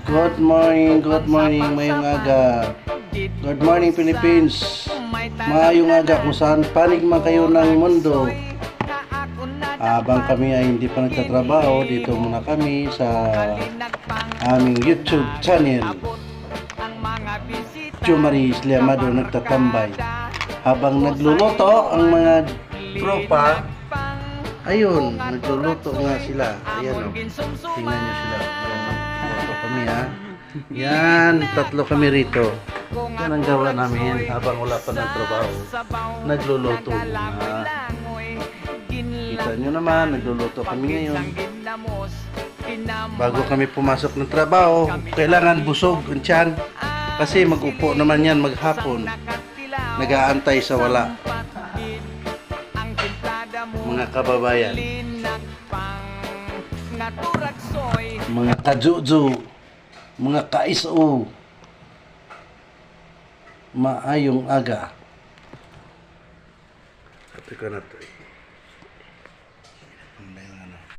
Good morning, mayong aga. Good morning, Philippines. Maayong aga kung saan panig man kayo ng mundo. Habang kami ay hindi pa nagtatrabaho, dito muna kami sa aming YouTube channel. Chumaris Liamado nagtatambay. Habang nagluluto ang mga tropa, ayun, nagluluto nga sila. Ayan o, tingnan nyo sila. Tatlo kami ha. Yan, tatlo kami rito. Yan ang gawa namin habang wala pa ng trabaho. Nagluluto na. Kita nyo naman, nagluluto kami ngayon. Bago kami pumasok ng trabaho, kailangan busog ang tiyan. Kasi mag-upo naman yan maghapon. Nag-aantay sa wala. Mga kababayan, mga kajuju, mga kaiso, maayong aga. Kapi ka na to.